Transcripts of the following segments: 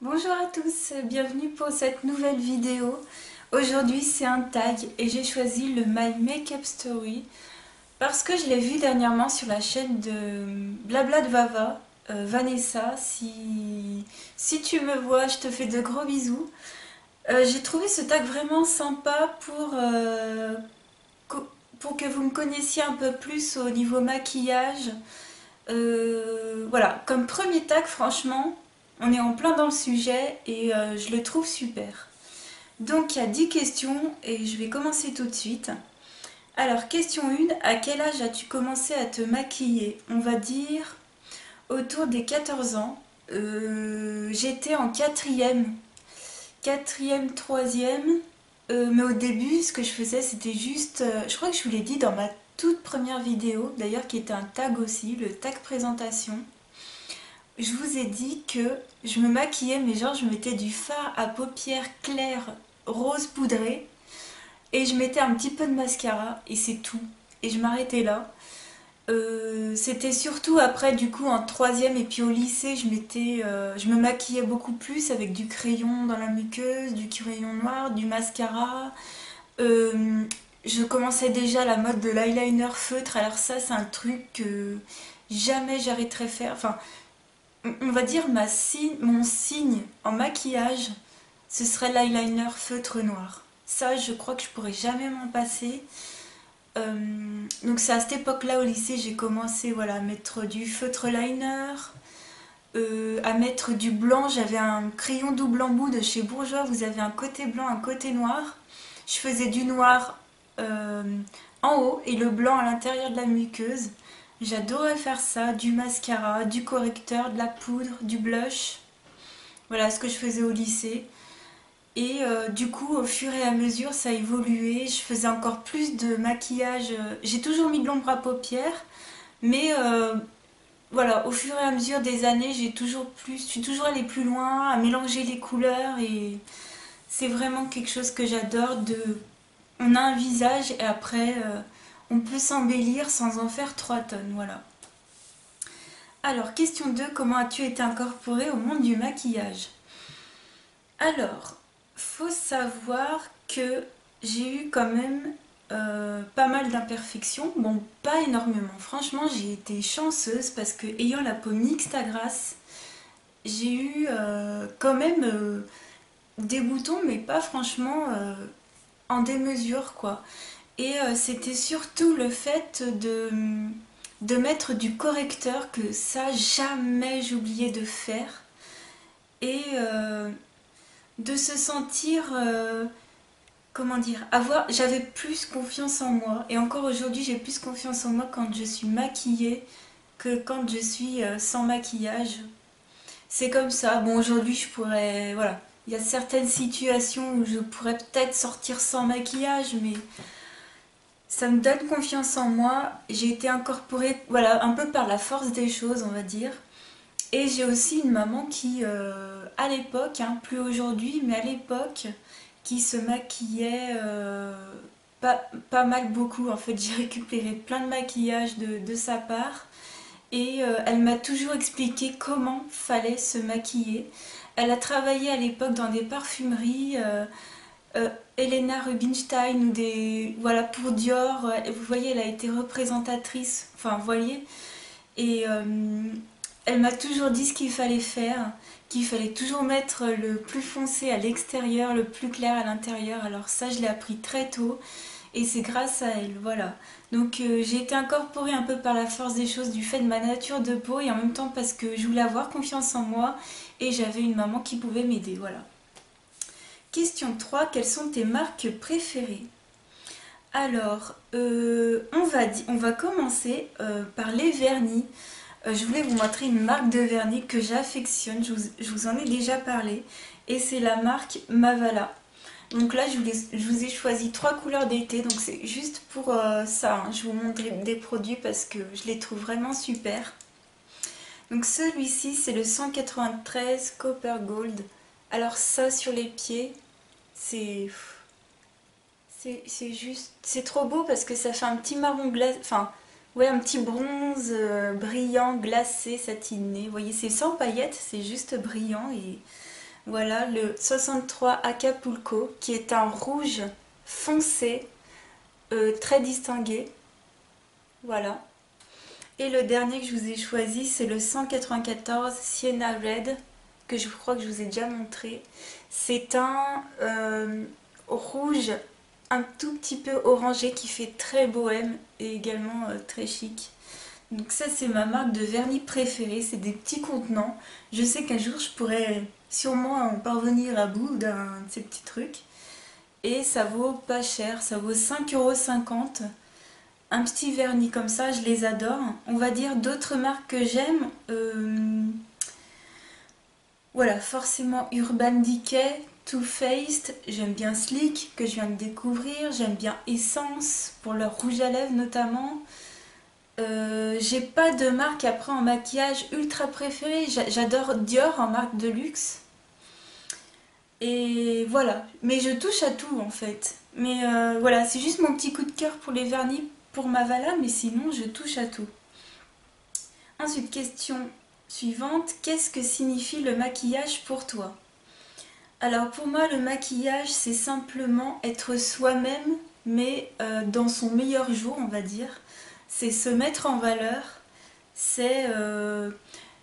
Bonjour à tous, bienvenue pour cette nouvelle vidéo. Aujourd'hui c'est un tag et j'ai choisi le My Makeup Story parce que je l'ai vu dernièrement sur la chaîne de Blabla de Vava, Vanessa. Si tu me vois, je te fais de gros bisous. J'ai trouvé ce tag vraiment sympa pour que vous me connaissiez un peu plus au niveau maquillage. Voilà, comme premier tag, franchement, on est en plein dans le sujet et je le trouve super. Donc il y a 10 questions et je vais commencer tout de suite. Alors, question 1, à quel âge as-tu commencé à te maquiller? On va dire autour des 14 ans. J'étais en quatrième, troisième. Mais au début, ce que je faisais, c'était juste... je crois que je vous l'ai dit dans ma toute première vidéo, d'ailleurs qui était un tag aussi, le tag présentation. Je vous ai dit que je me maquillais, mais genre je mettais du fard à paupières clair rose poudré et je mettais un petit peu de mascara et c'est tout. Et je m'arrêtais là. C'était surtout après du coup en troisième et puis au lycée je me maquillais beaucoup plus avec du crayon dans la muqueuse, du crayon noir, du mascara. Euh, je commençais déjà la mode de l'eyeliner feutre, alors ça c'est un truc que jamais j'arrêterai de faire. Enfin, on va dire mon signe en maquillage, ce serait l'eyeliner feutre noir. Ça, je crois que je pourrais jamais m'en passer. Donc c'est à cette époque-là au lycée, j'ai commencé voilà, à mettre du feutre liner, à mettre du blanc. J'avais un crayon double embout de chez Bourjois, vous avez un côté blanc, un côté noir. Je faisais du noir euh, en haut et le blanc à l'intérieur de la muqueuse. J'adorais faire ça, du mascara, du correcteur, de la poudre, du blush. Voilà ce que je faisais au lycée. Et du coup, au fur et à mesure, ça a évolué. Je faisais encore plus de maquillage. J'ai toujours mis de l'ombre à paupières, mais voilà, au fur et à mesure des années, je suis toujours allée plus loin, à mélanger les couleurs et c'est vraiment quelque chose que j'adore. On a un visage et après, on peut s'embellir sans en faire 3 tonnes, voilà. Alors, question 2, comment as-tu été incorporée au monde du maquillage? Alors, faut savoir que j'ai eu quand même pas mal d'imperfections. Bon, pas énormément. Franchement, j'ai été chanceuse parce que, ayant la peau mixte à grasse, j'ai eu quand même des boutons, mais pas franchement en démesure, quoi. Et c'était surtout le fait de mettre du correcteur que ça, jamais j'oubliais de faire. Et de se sentir, comment dire, j'avais plus confiance en moi. Et encore aujourd'hui, j'ai plus confiance en moi quand je suis maquillée que quand je suis sans maquillage. C'est comme ça. Bon, aujourd'hui, voilà. Il y a certaines situations où je pourrais peut-être sortir sans maquillage, mais ça me donne confiance en moi. J'ai été incorporée, voilà, un peu par la force des choses, on va dire. Et j'ai aussi une maman qui, à l'époque, hein, plus aujourd'hui, mais à l'époque, qui se maquillait pas mal beaucoup. En fait, j'ai récupéré plein de maquillage de sa part. Et elle m'a toujours expliqué comment fallait se maquiller. Elle a travaillé à l'époque dans des parfumeries, Helena Rubinstein ou des... Voilà, pour Dior. Vous voyez, elle a été représentatrice. Enfin, vous voyez. Et elle m'a toujours dit ce qu'il fallait faire, qu'il fallait toujours mettre le plus foncé à l'extérieur, le plus clair à l'intérieur. Alors ça, je l'ai appris très tôt et c'est grâce à elle, voilà. Donc j'ai été incorporée un peu par la force des choses du fait de ma nature de peau et en même temps parce que je voulais avoir confiance en moi et j'avais une maman qui pouvait m'aider, voilà. Question 3, quelles sont tes marques préférées? Alors, on va commencer par les vernis. Je voulais vous montrer une marque de vernis que j'affectionne, je vous en ai déjà parlé, et c'est la marque Mavala. Donc là, je vous ai choisi 3 couleurs d'été, donc c'est juste pour ça, hein. Je vous montre des produits parce que je les trouve vraiment super. Donc celui-ci, c'est le 193 Copper Gold. Alors ça, sur les pieds, c'est... C'est juste... C'est trop beau parce que ça fait un petit marron glacé... Enfin, ouais, un petit bronze brillant, glacé, satiné. Vous voyez, c'est sans paillettes, c'est juste brillant et Voilà le 63 Acapulco qui est un rouge foncé, très distingué. Voilà. Et le dernier que je vous ai choisi, c'est le 194 Sienna Red, que je crois que je vous ai déjà montré. C'est un rouge un tout petit peu orangé qui fait très bohème et également très chic. Donc ça, c'est ma marque de vernis préférée, c'est des petits contenants. Je sais qu'un jour je pourrais sûrement en parvenir à bout d'un de ces petits trucs. Et ça vaut pas cher, ça vaut 5,50 €. Un petit vernis comme ça, je les adore. On va dire d'autres marques que j'aime. Voilà, forcément Urban Decay, Too Faced, j'aime bien Sleek que je viens de découvrir. J'aime bien Essence pour leur rouge à lèvres notamment. J'ai pas de marque après en maquillage ultra préférée. J'adore Dior en marque de luxe. Et voilà, mais je touche à tout en fait. Mais voilà, c'est juste mon petit coup de cœur pour les vernis pour ma Vala, mais sinon je touche à tout. Ensuite, question suivante, qu'est-ce que signifie le maquillage pour toi? Alors pour moi, le maquillage, c'est simplement être soi-même, mais dans son meilleur jour, on va dire. C'est se mettre en valeur. C'est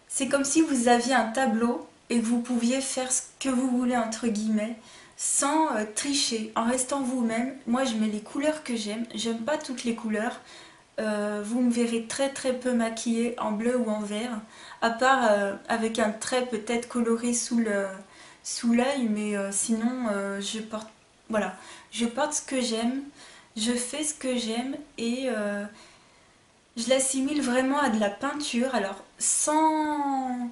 c'est comme si vous aviez un tableau et que vous pouviez faire ce que vous voulez, entre guillemets, sans tricher, en restant vous-même. Moi, je mets les couleurs que j'aime. J'aime pas toutes les couleurs. Vous me verrez très très peu maquillée en bleu ou en vert, à part avec un trait peut-être coloré sous l'œil, mais sinon je porte voilà, je porte ce que j'aime, je fais ce que j'aime et je l'assimile vraiment à de la peinture. Alors sans,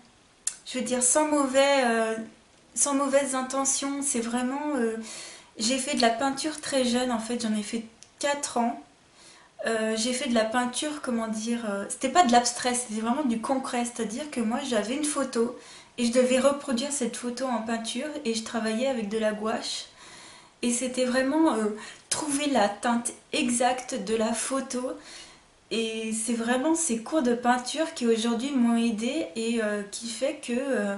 je veux dire sans mauvaises intentions, c'est vraiment j'ai fait de la peinture très jeune en fait, j'en ai fait 4 ans. J'ai fait de la peinture, comment dire, c'était pas de l'abstrait, c'était vraiment du concret, c'est-à-dire que moi j'avais une photo et je devais reproduire cette photo en peinture et je travaillais avec de la gouache et c'était vraiment trouver la teinte exacte de la photo et c'est vraiment ces cours de peinture qui aujourd'hui m'ont aidé et qui fait que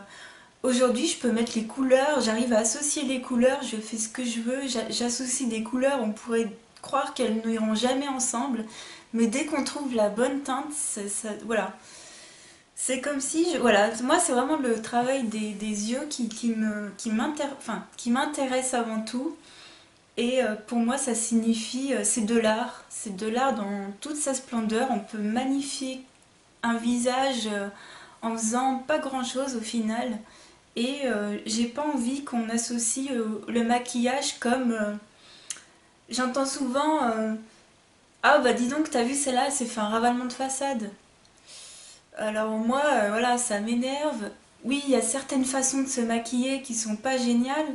aujourd'hui je peux mettre les couleurs, j'arrive à associer les couleurs, je fais ce que je veux, j'associe des couleurs, on pourrait croire qu'elles n'iront jamais ensemble, mais dès qu'on trouve la bonne teinte, voilà. C'est comme si, voilà, moi c'est vraiment le travail des yeux qui m'intéresse avant tout. Et pour moi ça signifie, c'est de l'art dans toute sa splendeur. On peut magnifier un visage en faisant pas grand chose au final. Et j'ai pas envie qu'on associe le maquillage comme j'entends souvent ah bah dis donc, t'as vu celle-là, elle s'est fait un ravalement de façade. Alors moi, voilà, ça m'énerve. Oui, il y a certaines façons de se maquiller qui sont pas géniales,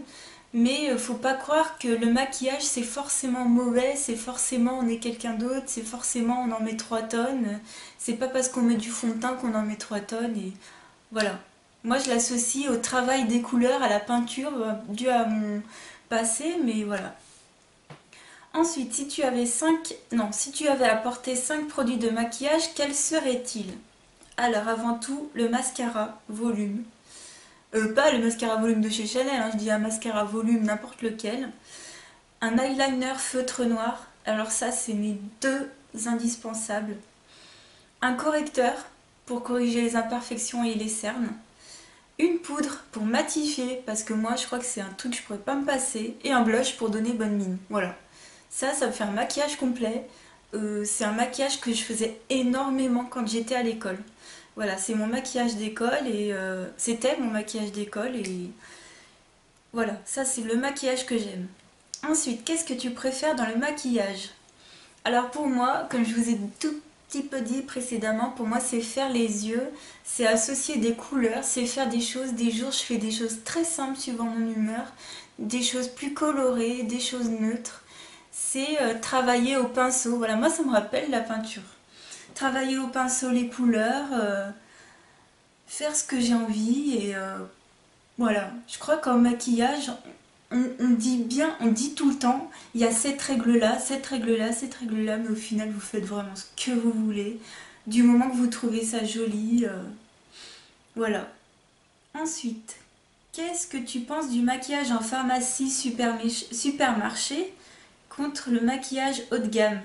mais faut pas croire que le maquillage c'est forcément mauvais, c'est forcément on est quelqu'un d'autre, c'est forcément on en met 3 tonnes. C'est pas parce qu'on met du fond de teint qu'on en met 3 tonnes et voilà. Moi je l'associe au travail des couleurs, à la peinture, dû à mon passé, mais voilà. Ensuite, si tu avais apporté 5 produits de maquillage, quels seraient-ils? Alors, avant tout, le mascara volume. Pas le mascara volume de chez Chanel, hein, je dis un mascara volume n'importe lequel. Un eyeliner feutre noir. Alors ça, c'est mes deux indispensables. Un correcteur pour corriger les imperfections et les cernes. Une poudre pour matifier, parce que moi, je crois que c'est un truc que je pourrais pas me passer. Et un blush pour donner bonne mine. Voilà. Ça me fait un maquillage complet. C'est un maquillage que je faisais énormément quand j'étais à l'école. Voilà, c'est mon maquillage d'école et c'était mon maquillage d'école et voilà, ça c'est le maquillage que j'aime. Ensuite, qu'est-ce que tu préfères dans le maquillage? Alors pour moi, comme je vous ai tout petit peu dit précédemment, pour moi c'est faire les yeux, c'est associer des couleurs, c'est faire des choses. Des jours je fais des choses très simples suivant mon humeur, des choses plus colorées, des choses neutres. C'est travailler au pinceau. Voilà, moi ça me rappelle la peinture. Travailler au pinceau les couleurs, faire ce que j'ai envie et voilà. Je crois qu'en maquillage, on dit bien, on dit tout le temps, il y a cette règle-là, cette règle-là, cette règle-là, mais au final vous faites vraiment ce que vous voulez, du moment que vous trouvez ça joli, voilà. Ensuite, Qu'est-ce que tu penses du maquillage en pharmacie supermarché contre le maquillage haut de gamme?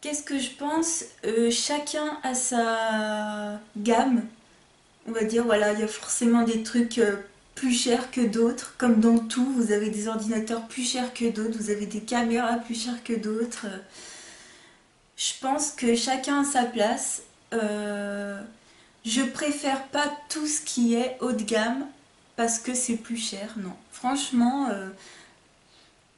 Qu'est-ce que je pense? Chacun a sa gamme. On va dire, voilà, il y a forcément des trucs plus chers que d'autres. Comme dans tout, vous avez des ordinateurs plus chers que d'autres, vous avez des caméras plus chères que d'autres. Je pense que chacun a sa place. Je préfère pas tout ce qui est haut de gamme parce que c'est plus cher, non. Franchement,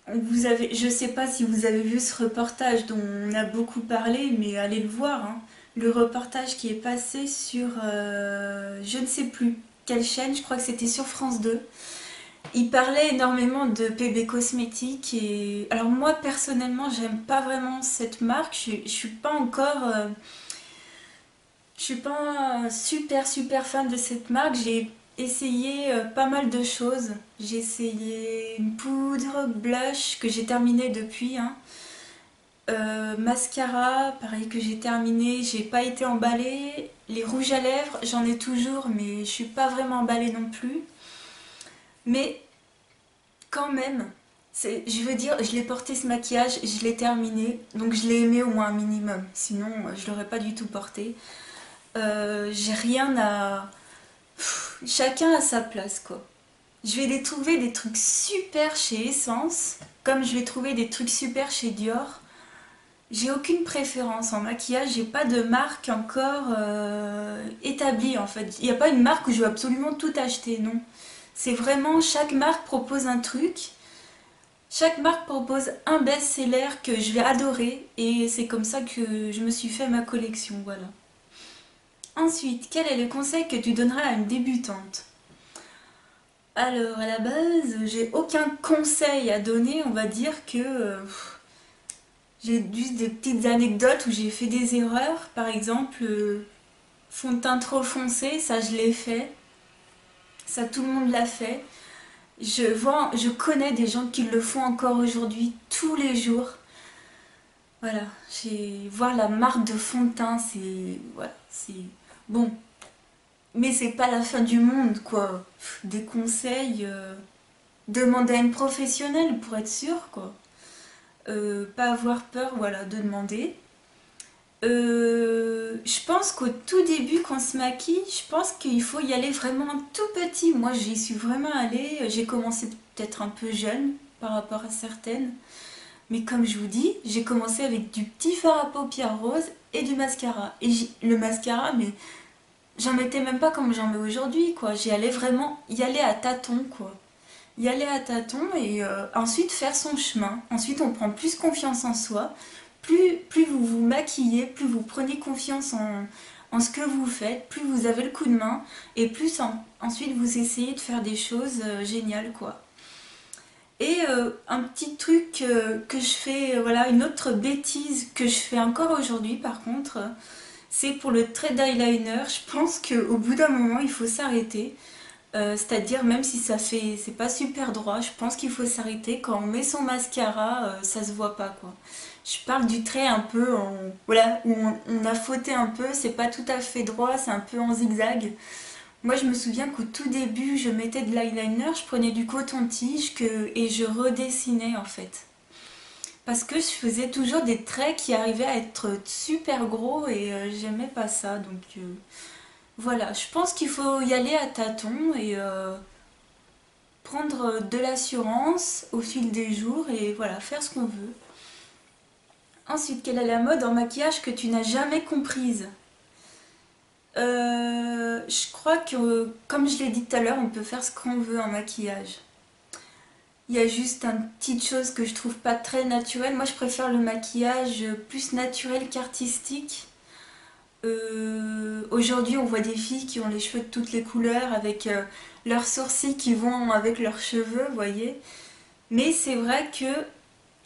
je sais pas si vous avez vu ce reportage dont on a beaucoup parlé, mais allez le voir, hein. Le reportage qui est passé sur, je ne sais plus quelle chaîne, je crois que c'était sur France 2. Il parlait énormément de PB Cosmétiques et alors moi personnellement j'aime pas vraiment cette marque. Je suis pas encore, je suis pas super fan de cette marque. J'ai essayé pas mal de choses. J'ai essayé une poudre, blush que j'ai terminé depuis, hein. Mascara, pareil que j'ai terminé, j'ai pas été emballée. Les rouges à lèvres, j'en ai toujours, mais je suis pas vraiment emballée non plus. Mais quand même, je veux dire, je l'ai porté ce maquillage, je l'ai terminé, donc je l'ai aimé au moins un minimum. Sinon, je l'aurais pas du tout porté. J'ai rien à. Chacun a sa place, quoi. Je vais les trouver des trucs super chez Essence, comme je vais trouver des trucs super chez Dior. J'ai aucune préférence en maquillage, j'ai pas de marque encore établie en fait. Il n'y a pas une marque où je veux absolument tout acheter, non. C'est vraiment chaque marque propose un truc, chaque marque propose un best-seller que je vais adorer et c'est comme ça que je me suis fait ma collection, voilà. Ensuite, quel est le conseil que tu donnerais à une débutante? Alors, à la base, j'ai aucun conseil à donner, on va dire que j'ai juste des petites anecdotes où j'ai fait des erreurs. Par exemple, fond de teint trop foncé, ça je l'ai fait. Ça tout le monde l'a fait. Je connais des gens qui le font encore aujourd'hui, tous les jours. Voilà, voir la marque de fond de teint, c'est voilà, c'est bon, mais c'est pas la fin du monde quoi. Des conseils, demander à une professionnelle pour être sûr quoi. Pas avoir peur, voilà, de demander. Je pense qu'au tout début, quand on se maquille, je pense qu'il faut y aller vraiment tout petit. Moi, j'y suis vraiment allée. J'ai commencé peut-être un peu jeune par rapport à certaines. Mais comme je vous dis, j'ai commencé avec du petit fard à paupières rose et du mascara. Et le mascara, mais j'en mettais même pas comme j'en mets aujourd'hui, quoi. J'y allais vraiment y aller à tâtons, quoi. Y aller à tâtons et ensuite faire son chemin. Ensuite, on prend plus confiance en soi. Plus vous vous maquillez, plus vous prenez confiance en ce que vous faites, plus vous avez le coup de main et plus ensuite vous essayez de faire des choses géniales, quoi. Et un petit truc que je fais, voilà, une autre bêtise que je fais encore aujourd'hui par contre, c'est pour le trait d'eyeliner. Je pense qu'au bout d'un moment, il faut s'arrêter. C'est-à-dire, même si c'est pas super droit, je pense qu'il faut s'arrêter. Quand on met son mascara, ça se voit pas quoi. Je parle du trait un peu voilà, où on a fauté un peu, c'est pas tout à fait droit, c'est un peu en zigzag. Moi, je me souviens qu'au tout début, je mettais de l'eyeliner, je prenais du coton-tige et je redessinais en fait. Parce que je faisais toujours des traits qui arrivaient à être super gros et j'aimais pas ça. Donc voilà, je pense qu'il faut y aller à tâtons et prendre de l'assurance au fil des jours et voilà, faire ce qu'on veut. Ensuite, quelle est la mode en maquillage que tu n'as jamais comprise? Je crois que, comme je l'ai dit tout à l'heure, on peut faire ce qu'on veut en maquillage. Il y a juste une petite chose que je trouve pas très naturelle. Moi, je préfère le maquillage plus naturel qu'artistique. Aujourd'hui, on voit des filles qui ont les cheveux de toutes les couleurs avec leurs sourcils qui vont avec leurs cheveux, vous voyez. Mais c'est vrai que,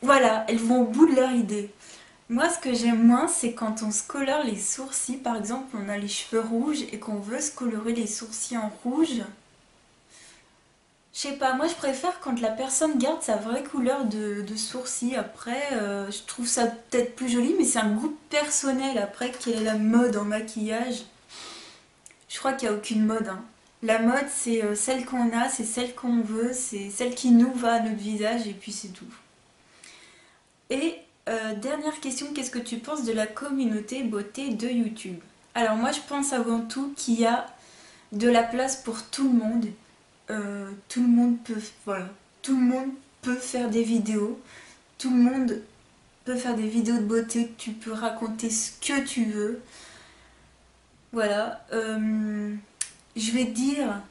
voilà, elles vont au bout de leur idée. Moi, ce que j'aime moins, c'est quand on se colore les sourcils. Par exemple, on a les cheveux rouges et qu'on veut se colorer les sourcils en rouge. Je sais pas, moi je préfère quand la personne garde sa vraie couleur de sourcils. Après, je trouve ça peut-être plus joli, mais c'est un goût personnel. Après, quelle est la mode en maquillage? Je crois qu'il n'y a aucune mode, hein. La mode, c'est celle qu'on a, c'est celle qu'on veut, c'est celle qui nous va à notre visage et puis c'est tout. Et dernière question, qu'est-ce que tu penses de la communauté beauté de YouTube? Alors moi je pense avant tout qu'il y a de la place pour tout le monde. Tout le monde peut, voilà, tout le monde peut faire des vidéos. Tout le monde peut faire des vidéos de beauté. Tu peux raconter ce que tu veux. Voilà. Je vais dire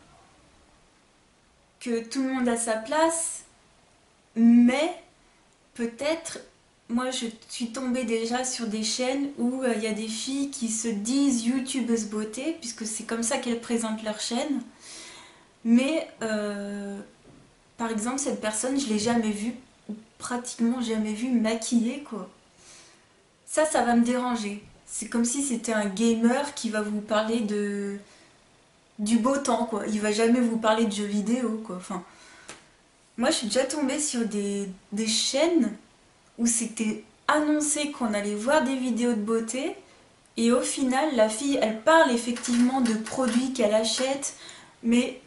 que tout le monde a sa place, mais peut-être, moi je suis tombée déjà sur des chaînes où il y a des filles qui se disent youtubeuses beauté, puisque c'est comme ça qu'elles présentent leur chaîne. Mais par exemple, cette personne, je l'ai jamais vue, ou pratiquement jamais vue maquillée, quoi. Ça va me déranger. C'est comme si c'était un gamer qui va vous parler du beau temps, quoi. Il va jamais vous parler de jeux vidéo, quoi. Enfin, moi, je suis déjà tombée sur des chaînes où c'était annoncé qu'on allait voir des vidéos de beauté et au final, la fille, elle parle effectivement de produits qu'elle achète, mais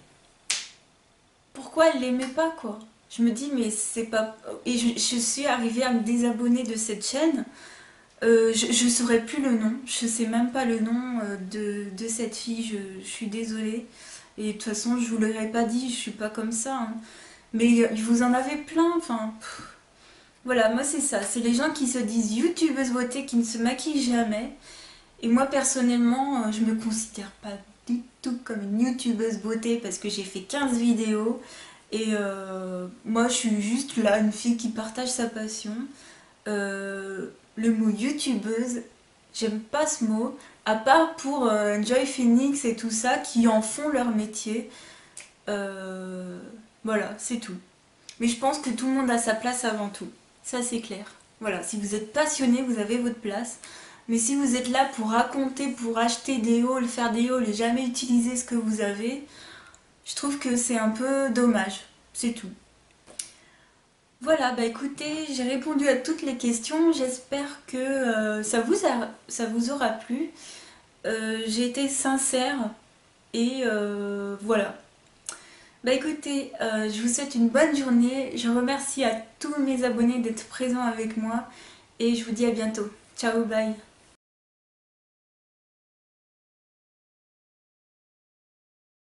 pourquoi elle l'aimait pas, quoi? Je me dis, mais c'est pas... Et je suis arrivée à me désabonner de cette chaîne. Je saurais plus le nom, je sais même pas le nom de cette fille, je suis désolée. Et de toute façon, je vous l'aurais pas dit, je suis pas comme ça, hein. Mais vous en avez plein, enfin... Voilà, moi c'est ça, c'est les gens qui se disent youtubeuse beauté, qui ne se maquillent jamais. Et moi personnellement, je me considère pas du tout comme une youtubeuse beauté parce que j'ai fait 15 vidéos. Et moi je suis juste là, une fille qui partage sa passion. Le mot youtubeuse, j'aime pas ce mot, à part pour Joy Phoenix et tout ça qui en font leur métier. Voilà, c'est tout. Mais je pense que tout le monde a sa place avant tout. Ça, c'est clair. Voilà, si vous êtes passionné, vous avez votre place. Mais si vous êtes là pour raconter, pour acheter des hauls, faire des hauls et jamais utiliser ce que vous avez, je trouve que c'est un peu dommage. C'est tout. Voilà, bah écoutez, j'ai répondu à toutes les questions. J'espère que ça vous aura plu. J'ai été sincère et voilà. Bah écoutez, je vous souhaite une bonne journée. Je remercie à tous mes abonnés d'être présents avec moi et je vous dis à bientôt. Ciao, bye.